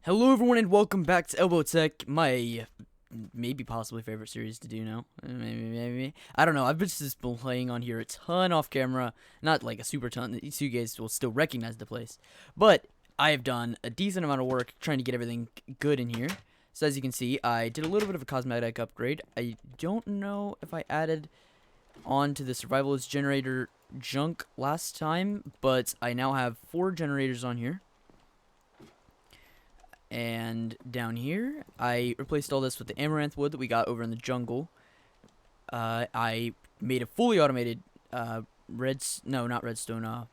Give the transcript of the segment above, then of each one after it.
Hello everyone and welcome back to Elbow Tech, my maybe possibly favorite series to do now. Maybe. I don't know, I've just been playing on here a ton off camera. Not like a super ton, so you guys will still recognize the place. But I have done a decent amount of work trying to get everything good in here. So as you can see, I did a little bit of a cosmetic upgrade. I don't know if I added on to the survivalist generator junk last time, but I now have 4 generators on here. And down here, I replaced all this with the amaranth wood that we got over in the jungle. I made a fully automated, not redstone,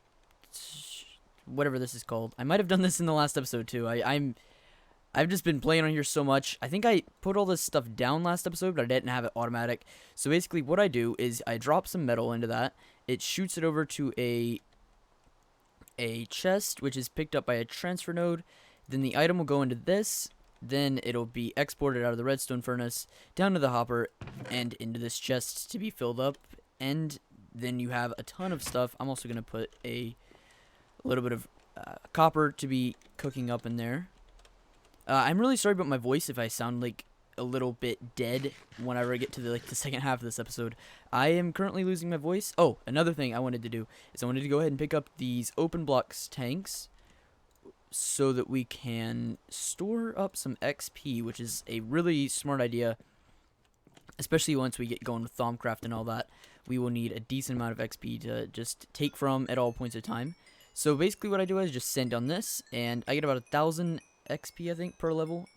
whatever this is called. I might have done this in the last episode too. I've just been playing on here so much. I think I put all this stuff down last episode, but I didn't have it automatic. So basically what I do is I drop some metal into that. It shoots it over to a chest, which is picked up by a transfer node. Then the item will go into this, then it'll be exported out of the redstone furnace, down to the hopper, and into this chest to be filled up, and then you have a ton of stuff. I'm also going to put a little bit of copper to be cooking up in there. I'm really sorry about my voice if I sound like a little bit dead whenever I get to the second half of this episode. I am currently losing my voice. Oh, another thing I wanted to do is I wanted to go ahead and pick up these open blocks tanks, so that we can store up some XP, which is a really smart idea, especially once we get going with Thaumcraft and all that. We will need a decent amount of XP to just take from at all points of time. So basically what I do is just send down this, and I get about 1,000 XP, I think, per level,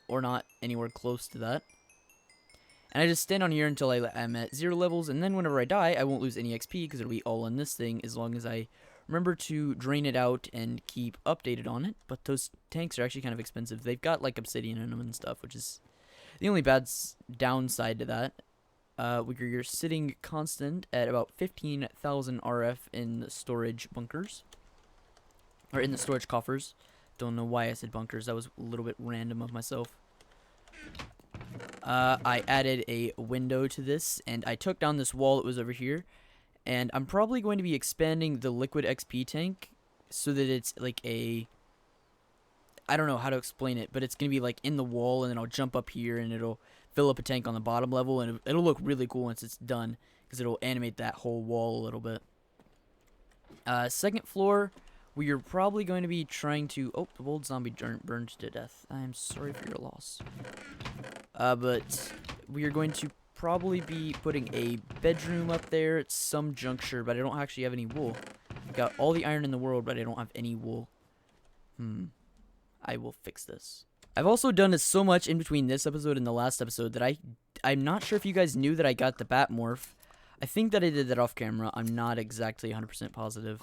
or not anywhere close to that. And I just stand on here until I'm at 0 levels, and then whenever I die, I won't lose any XP, because it'll be all in this thing, as long as I remember to drain it out and keep updated on it. But those tanks are actually kind of expensive. They've got like obsidian in them and stuff, which is the only downside to that. You're sitting constant at about 15,000 RF in the storage bunkers, or in the storage coffers. Don't know why I said bunkers. That was a little bit random of myself. I added a window to this, and I took down this wall that was over here. And I'm probably going to be expanding the liquid XP tank so that it's like I don't know how to explain it, but it's going to be like in the wall, and then I'll jump up here and it'll fill up a tank on the bottom level, and it'll look really cool once it's done, because it'll animate that whole wall a little bit. Second floor, we are probably going to be trying to... Oh, the old zombie burned to death. I am sorry for your loss. But we are going to probably be putting a bedroom up there at some juncture, but I don't actually have any wool. I've got all the iron in the world, but I don't have any wool. I will fix this. I've also done this so much in between this episode and the last episode that I'm not sure if you guys knew that I got the bat morph. I think that I did that off camera. I'm not exactly 100% positive.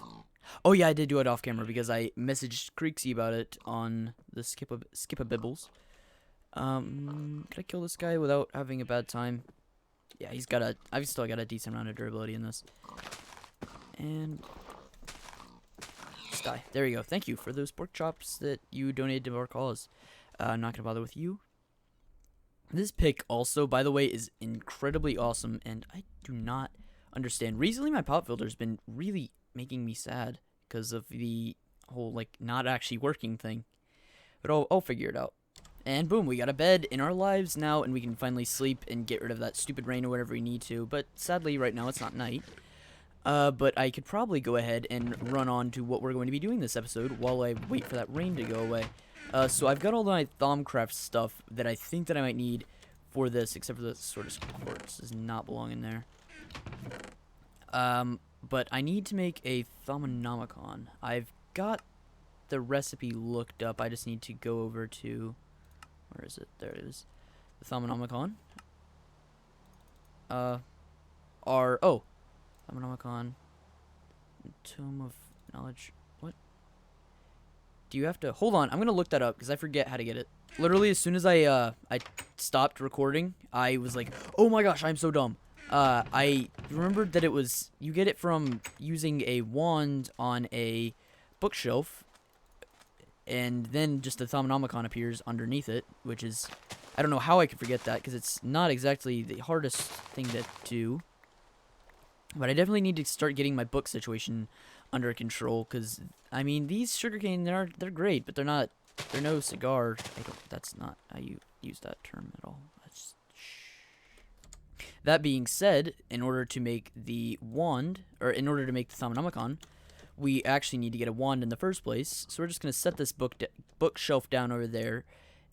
Oh yeah, I did do it off camera because I messaged Creeksy about it on the Skip-a-Bibbles. Can I kill this guy without having a bad time? Yeah, I've still got a decent amount of durability in this. And just die. There you go. Thank you for those pork chops that you donated to our cause. I'm not gonna bother with you. This pick also, by the way, is incredibly awesome, and I do not understand. Recently, my pop filter's been really making me sad because of the whole not actually working thing. But I'll figure it out. And boom, we got a bed in our lives now, and we can finally sleep and get rid of that stupid rain or whatever we need to. But sadly, right now, it's not night. But I could probably go ahead and run on to what we're going to be doing this episode while I wait for that rain to go away. So I've got all my Thaumcraft stuff that I think that I might need for this, except for the sort of quartz does not belong in there. But I need to make a Thaumonomicon. I've got the recipe looked up. I just need to go over to... Where is it? There it is. The Thaumonomicon. Thaumonomicon. Tome of Knowledge. What? Do you have to... Hold on, I'm gonna look that up, because I forget how to get it. Literally, as soon as I stopped recording, I was like, oh my gosh, I'm so dumb. I remembered that it was... You get it from using a wand on a bookshelf, and then just the Thaumonomicon appears underneath it, which is... I don't know how I could forget that, because it's not exactly the hardest thing to do. But I definitely need to start getting my book situation under control, because, I mean, these sugarcane, they're great, but they're not They're no cigar. That's not how you use that term at all. That's, that being said, in order to make the wand, or in order to make the Thaumanomicon, we actually need to get a wand in the first place. So we're just going to set this bookshelf down over there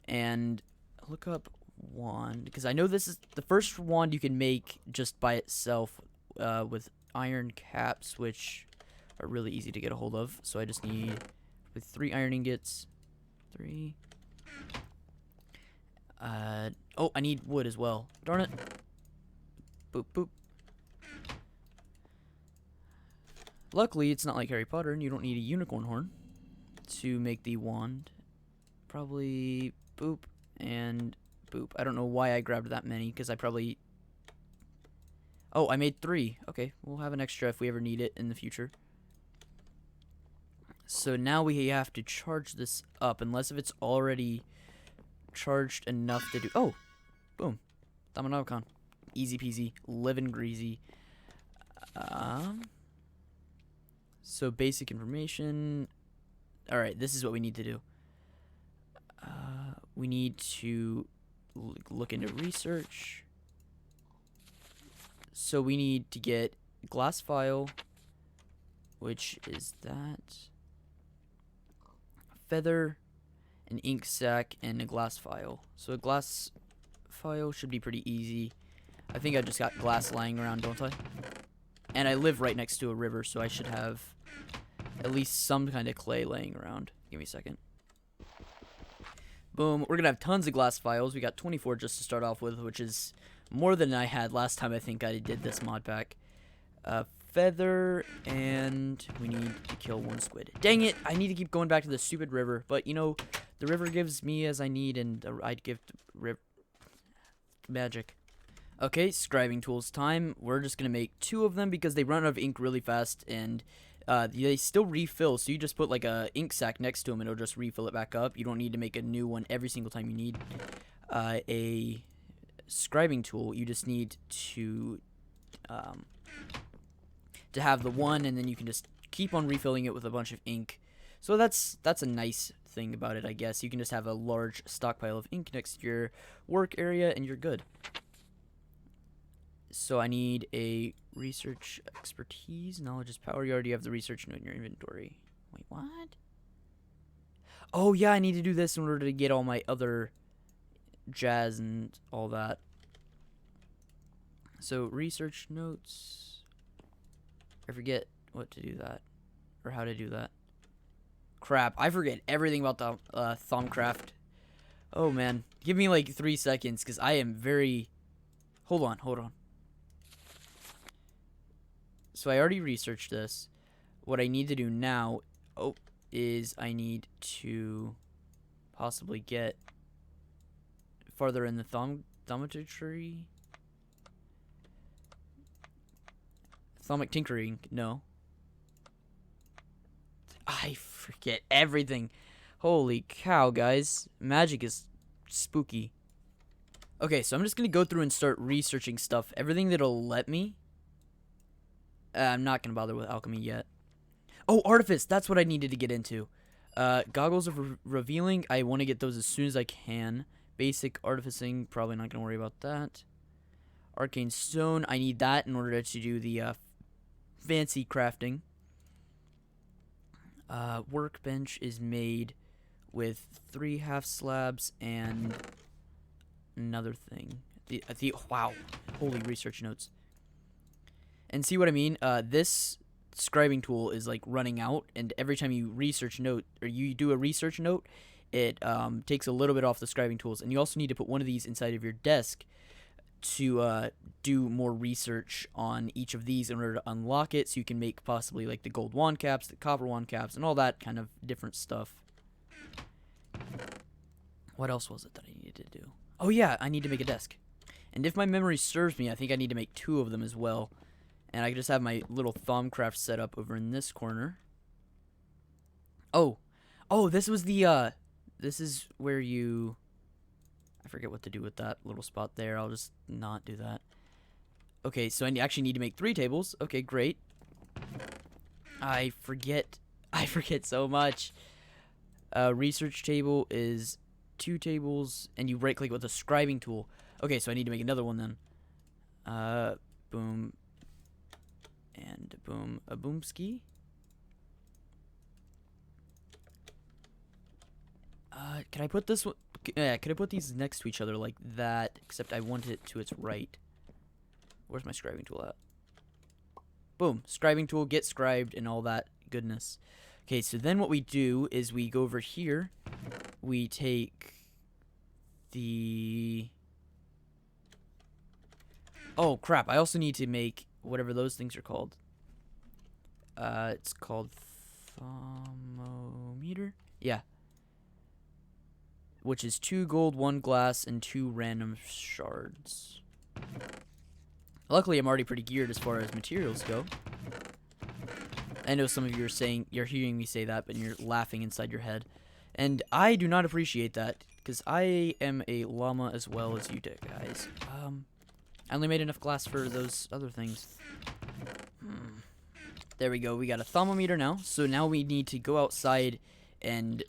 and look up wand, because I know this is the first wand you can make just by itself with iron caps, which are really easy to get a hold of. So I just need with 3 iron ingots. 3. Oh, I need wood as well. Darn it. Boop, boop. Luckily, it's not like Harry Potter, and you don't need a unicorn horn to make the wand. Probably boop and boop. I don't know why I grabbed that many, because I probably... Oh, I made 3. Okay, we'll have an extra if we ever need it in the future. So now we have to charge this up, unless if it's already charged enough to do... Oh! Boom. Thaumanomicon. Easy peasy. Living greasy. So basic information. Alright, this is what we need to do. We need to look into research. So we need to get glass file, which is that. Feather, an ink sac, and a glass file. So a glass file should be pretty easy. I think I just got glass lying around, don't I? And I live right next to a river, so I should have at least some kind of clay laying around. Give me a second. Boom. We're going to have tons of glass files. We got 24 just to start off with, which is more than I had last time I think I did this mod pack. Feather, and we need to kill 1 squid. Dang it! I need to keep going back to the stupid river, but you know, the river gives me as I need, and I'd give magic. Okay, scribing tools time. We're just gonna make 2 of them because they run out of ink really fast, and they still refill. So you just put like a ink sac next to them, and it'll just refill it back up. You don't need to make a new one every single time you need a scribing tool. You just need to have the one, and then you can just keep on refilling it with a bunch of ink. So that's a nice thing about it, I guess. You can just have a large stockpile of ink next to your work area, and you're good. So I need a research expertise. Knowledge is power. You already have the research note in your inventory. Wait, what? Oh, yeah, I need to do this in order to get all my other jazz and all that. So research notes... I forget what to do that, or how to do that. Crap, I forget everything about the Thaumcraft. Oh man, give me like 3 seconds, because I am very... Hold on. So I already researched this. What I need to do now, is I need to possibly get farther in the thaumaturgy. Thaumic tinkering, no. I forget everything. Holy cow, guys. Magic is spooky. Okay, so I'm just going to go through and start researching stuff. Everything that'll let me. I'm not going to bother with alchemy yet. Oh, artifice. That's what I needed to get into. Goggles of revealing. I want to get those as soon as I can. Basic artificing. Probably not going to worry about that. Arcane stone. I need that in order to do the fancy crafting. Workbench is made with 3 half slabs and another thing. Wow, holy research notes. And see what I mean? This scribing tool is like running out, and every time you research note or you do a research note, it takes a little bit off the scribing tools. And you also need to put one of these inside of your desk to do more research on each of these in order to unlock it, so you can make possibly like the gold wand caps, the copper wand caps, and all that kind of different stuff. What else was it that I needed to do? Oh yeah, I need to make a desk. And if my memory serves me, I think I need to make 2 of them as well. And I can just have my little Thaumcraft set up over in this corner. Oh, this was the this is where you... I forget what to do with that little spot there. I'll just not do that. Okay, so I actually need to make 3 tables. Okay, great. I forget so much. Research table is 2 tables, and you right click with the scribing tool. Okay, so I need to make another one then. Boom. And boom. A boomski. Can I put this one? Yeah, could I put these next to each other like that? Except I want it to its right. Where's my scribing tool at? Boom. Scribing tool, get scribed, and all that goodness. Okay, so then what we do is we go over here. We take the... Oh, crap. I also need to make whatever those things are called. It's called thermometer? Yeah. Which is 2 gold, 1 glass, and 2 random shards. Luckily, I'm already pretty geared as far as materials go. I know some of you are saying, you're hearing me say that, but you're laughing inside your head. And I do not appreciate that, because I am a llama as well as you do, guys. I only made enough glass for those other things. There we go. We got a thermometer now. So now we need to go outside and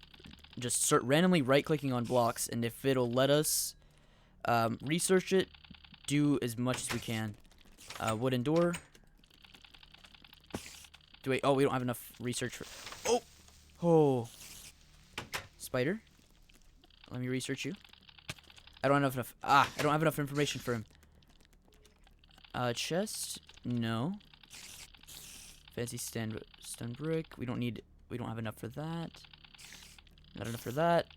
just start randomly right-clicking on blocks. And if it'll let us research it, do as much as we can. Wooden door. Oh, we don't have enough research for... Oh! Spider. Let me research you. I don't have enough... I don't have enough information for him. Chest? No. Fancy stone brick. We don't have enough for that. Not enough for that.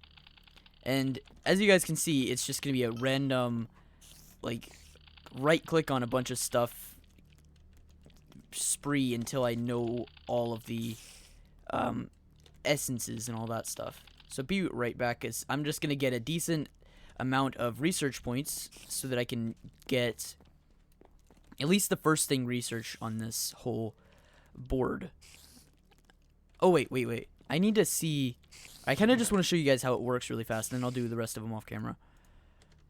And as you guys can see, it's just gonna be a random, like, right click on a bunch of stuff spree until I know all of the essences and all that stuff. So be right back, as I'm just gonna get a decent amount of research points so that I can get at least the first thing research on this whole board. Oh, wait. I need to see... I kind of just want to show you guys how it works really fast, and then I'll do the rest of them off camera.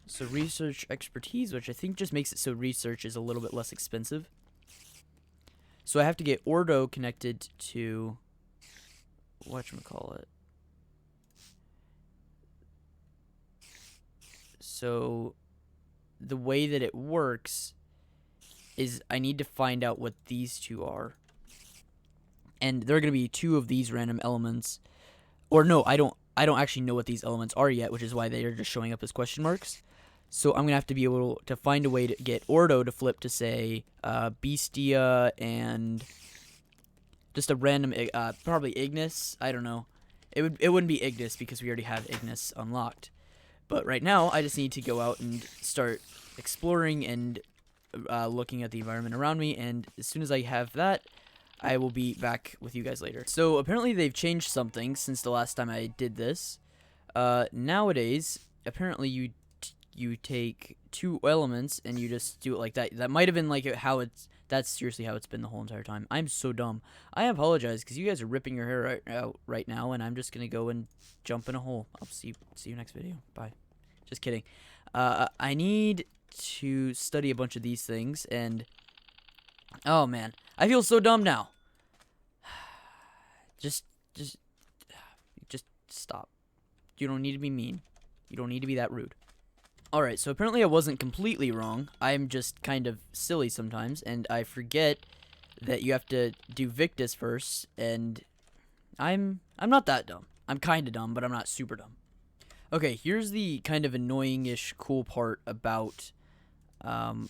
So research expertise, which I think just makes it so research is a little bit less expensive. So I have to get Ordo connected to... whatchamacallit. So the way that it works is I need to find out what these two are. And there are going to be 2 of these random elements. Or no, I don't actually know what these elements are yet, which is why they are just showing up as question marks. So I'm going to have to be able to find a way to get Ordo to flip to, say, Bestia and just a random, probably Ignis. I don't know. It wouldn't be Ignis because we already have Ignis unlocked. But right now, I just need to go out and start exploring and looking at the environment around me. And as soon as I have that, I will be back with you guys later. So apparently they've changed something since the last time I did this. Nowadays, apparently you take 2 elements and you just do it like that. That might have been like that's seriously how it's been the whole entire time. I'm so dumb. I apologize because you guys are ripping your hair out right now, and I'm just gonna go and jump in a hole. I'll see you next video. Bye. Just kidding. I need to study a bunch of these things, and oh man, I feel so dumb now. Just stop. You don't need to be mean. You don't need to be that rude. Alright, so apparently I wasn't completely wrong. I'm just kind of silly sometimes, and I forget that you have to do Victus first, and I'm not that dumb. I'm kind of dumb, but I'm not super dumb. Okay, here's the kind of annoying-ish cool part about Thaumcraft.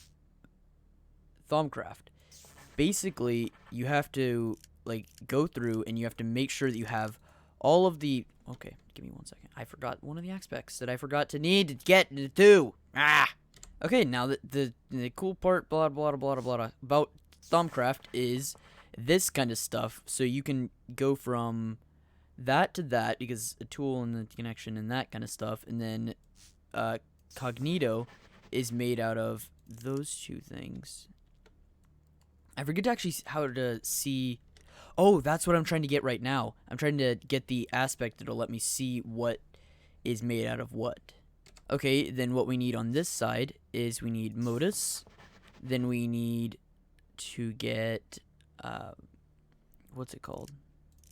Basically, you have to like go through and you have to make sure that you have all of the... Okay, give me 1 second. I forgot one of the aspects that I forgot to need to get to. Okay, now the cool part blah blah blah blah blah about Thaumcraft is this kind of stuff. So you can go from that to that because a tool and the connection and that kind of stuff, and then Cognito is made out of those 2 things. I forget actually how to see... Oh, that's what I'm trying to get right now. I'm trying to get the aspect that'll let me see what is made out of what. Okay, then what we need on this side is we need modus. Then we need to get... what's it called?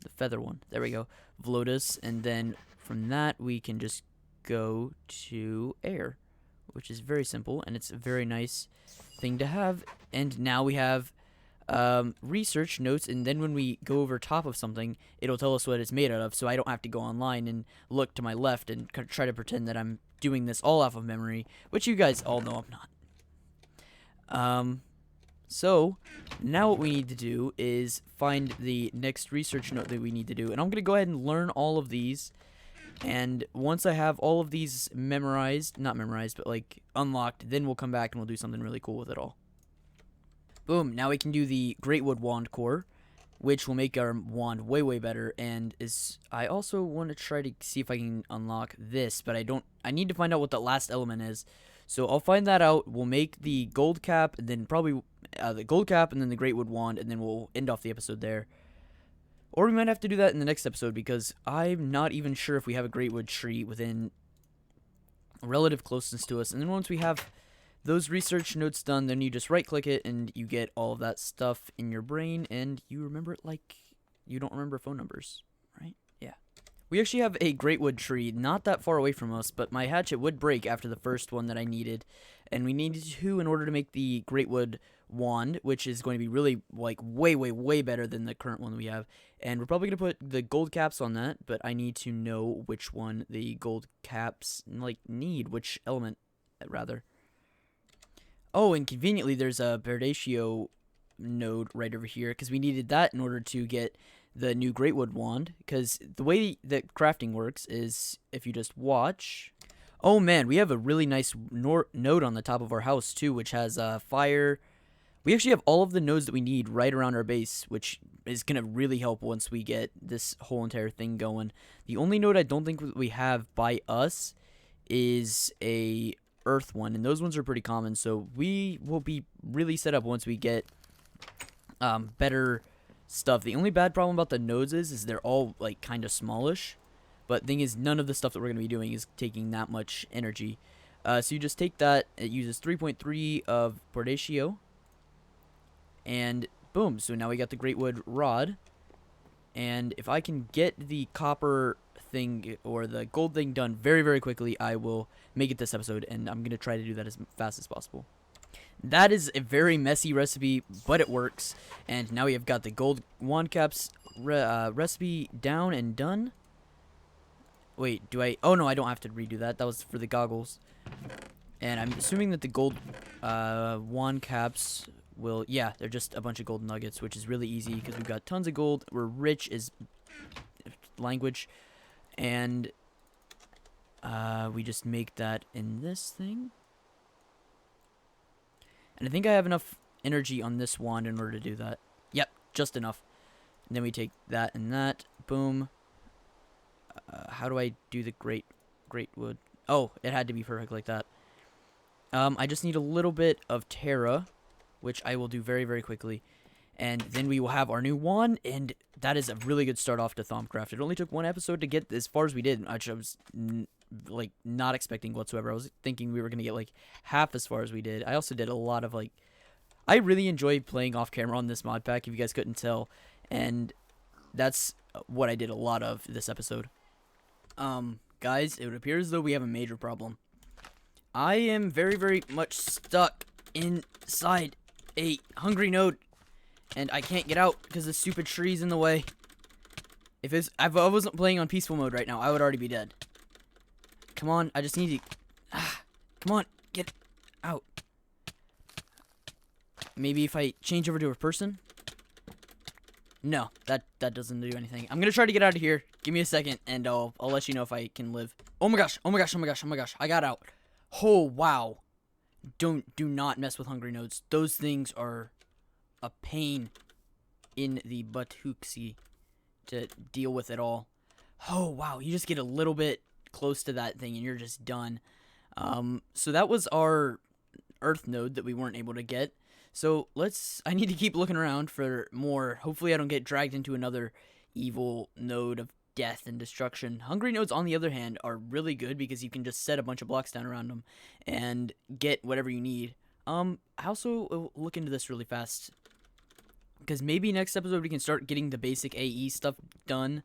the feather one. There we go. Vlotus, and then from that we can just go to air, which is very simple, and it's a very nice thing to have. And now we have research notes, and then when we go over top of something, it'll tell us what it's made out of, so I don't have to go online and look to my left and try to pretend that I'm doing this all off of memory, which you guys all know I'm not. So now what we need to do is find the next research note that we need to do, and I'm going to go ahead and learn all of these, and once I have all of these memorized, not memorized, but like unlocked, then we'll come back and we'll do something really cool with it all. Boom, now we can do the Greatwood Wand Core, which will make our wand way better, and I also want to try to see if I can unlock this, but I need to find out what the last element is. So I'll find that out. We'll make the gold cap, and then probably the gold cap, and then the Greatwood Wand, and then we'll end off the episode there. Or we might have to do that in the next episode, because I'm not even sure if we have a Greatwood tree within relative closeness to us. And then once we have those research notes done, then you just right-click it, and you get all of that stuff in your brain, and you remember it like you don't remember phone numbers, right? Yeah. We actually have a Greatwood tree not that far away from us, but my hatchet would break after the first one that I needed, and we needed 2 in order to make the Greatwood wand, which is going to be really, like, way better than the current one we have. And we're probably going to put the gold caps on that, but I need to know which one the gold caps, like, need, which element, rather. Oh, and conveniently, there's a Berdatio node right over here, because we needed that in order to get the new Greatwood wand, because the way that crafting works is if you just watch. Oh man, we have a really nice node on the top of our house too, which has fire. We actually have all of the nodes that we need right around our base, which is going to really help once we get this whole entire thing going. The only node I don't think we have by us is a earth one, and those ones are pretty common, so we will be really set up once we get better stuff. The only bad problem about the nodes is they're all like kind of smallish, but thing is, none of the stuff that we're going to be doing is taking that much energy. So you just take that, it uses 3.3 of Berdatio, and boom, so now we got the Greatwood rod. And if I can get the copper thing or the gold thing done very quickly, I will make it this episode, and I'm gonna try to do that as fast as possible. That is a very messy recipe, but it works. And now we have got the gold wand caps recipe down and done. Wait, oh no, I don't have to redo that. That was for the goggles. And I'm assuming that the gold wand caps will, yeah, they're just a bunch of gold nuggets, which is really easy because we've got tons of gold. We're rich as language. And we just make that in this thing. And I think I have enough energy on this wand in order to do that. Yep, just enough. And then we take that and that. Boom. How do I do the great wood? Oh, it had to be perfect like that. I just need a little bit of Terra, which I will do very quickly. And then we will have our new wand, and that is a really good start off to Thaumcraft. It only took 1 episode to get as far as we did, which I was like not expecting whatsoever. I was thinking we were gonna get like half as far as we did. I also did a lot of like, I really enjoyed playing off camera on this mod pack, if you guys couldn't tell, and that's what I did a lot of this episode. Guys, it would appear as though we have a major problem. I am very much stuck inside a hungry node, and I can't get out because the stupid tree's in the way. If I wasn't playing on peaceful mode right now, I would already be dead. Come on, I just need to... come on, get out. Maybe if I change over to a person? No, that doesn't do anything. I'm gonna try to get out of here. Give me a second, and I'll let you know if I can live. Oh my gosh, I got out. Oh, wow. Do not mess with hungry nodes. Those things are a pain in the buttooksy to deal with it all. Oh, wow, you just get a little bit close to that thing and you're just done. So that was our earth node that we weren't able to get. So I need to keep looking around for more. Hopefully I don't get dragged into another evil node of death and destruction. Hungry nodes, on the other hand, are really good because you can just set a bunch of blocks down around them and get whatever you need. I also will look into this really fast. because maybe next episode we can start getting the basic AE stuff done,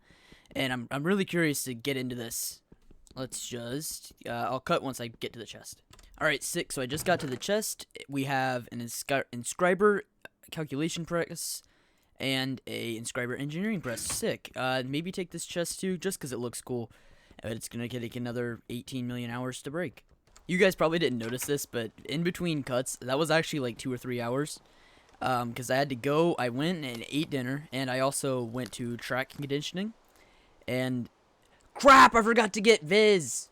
and I'm really curious to get into this. Let's just I'll cut once I get to the chest. All right, sick. So I just got to the chest. We have an inscriber calculation press and a inscriber engineering press. Sick. Maybe take this chest too, just because it looks cool. But it's gonna take another 18 million hours to break. You guys probably didn't notice this, but in between cuts, that was actually like 2 or 3 hours. Because I had to go, I went and ate dinner, and I also went to track conditioning. And crap, I forgot to get Viz.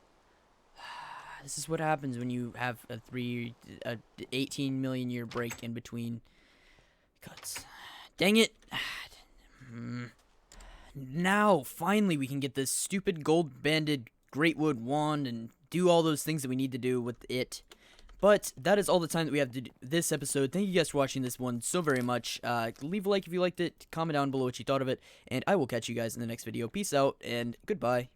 This is what happens when you have a 18 million year break in between cuts. Dang it. Now, finally, we can get this stupid gold-banded Greatwood wand and do all those things that we need to do with it. But that is all the time that we have to do this episode. Thank you guys for watching this one so very much. Leave a like if you liked it. Comment down below what you thought of it. And I will catch you guys in the next video. Peace out and goodbye.